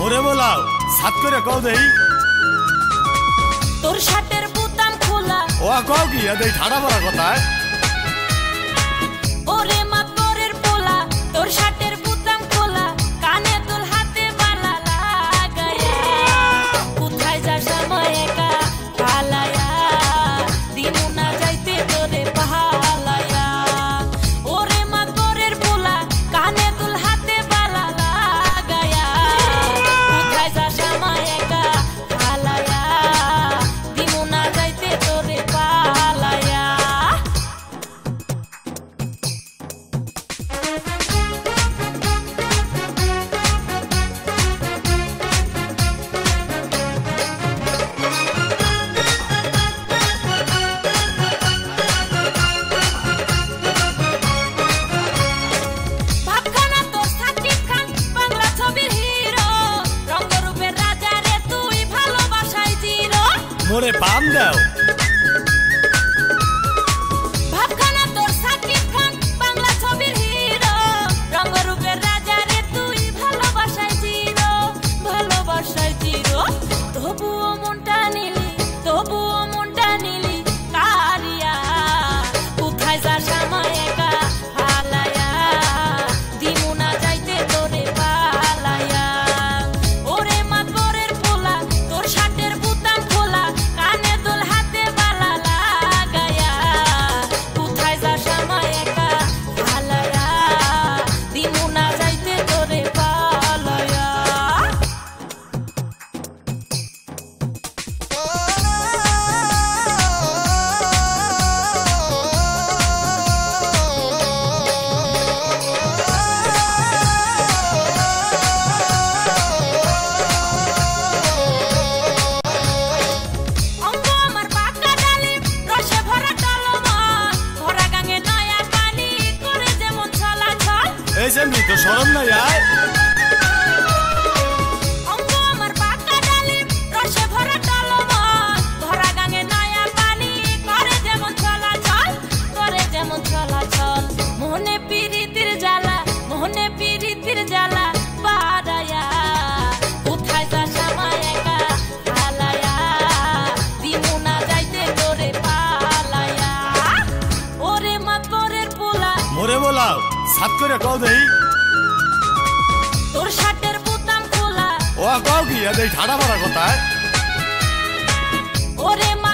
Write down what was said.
মোরে বলাও সাত করে কও দেই তোর শার্টের বোতাম খোলা ও কও কি এই ঠাড়া পড়া কথায় ওরে মা তোরের পোলা তোর শার্টের বোতাম খোলা কানে তোর হাতে বালা লাগায়া কোথায় যাস সময় একা পালায়া দিনু না যাইতে তোরে পালায়া ওরে মা তোরের পোলা কানে তোর হাতে বালা লাগায়া কোথায় যাস সময় একা পালায়া দিনু না যাইতে তোরে পালায়া মোরে পাম দাও ভাবখানা তোর সাকিব খান বাংলা ছবির হিরো রঙ্গরূপের রাজা রে তুই ভালোবাসায় চিরো তবুও মনটা নিলি কারিয়া কোথায় যাস আমায় একা হালায়া দিমু না যাইতে তোরে পালায়া ওরে মা তোরের পোলা তোর শার্টের বোতাম খোলা কানে তোর হাতে বালা লাগায়া কোথায় যাস আমায় একা হালায়া দিমু না যাইতে তোরে পালায়া অঙ্গ আমার পাকা ডালিম রসে ভরা টলমা ভরা গাঙে নয়া পানি করে যেমন চলাচল এই যে তো শরম নাই আয় অঙ্গ আমার পাকা ডালিম রসে ভরা টলমা ভরা গাঙে নয়া পানি করে যেমন চলাচল মোহনে পিরিতির জ্বালা বাড়ায়া কোথায় যাস আমায় একা হালায়া দিমু না যাইতে তোরে পালায়া ওরে মা তোরের পোলা মোরে বলাও সাত করে কও দেই তোর শার্টের বোতাম খোলা ও কও কি এই ঠাড়া পড়া কথায় ওরে মা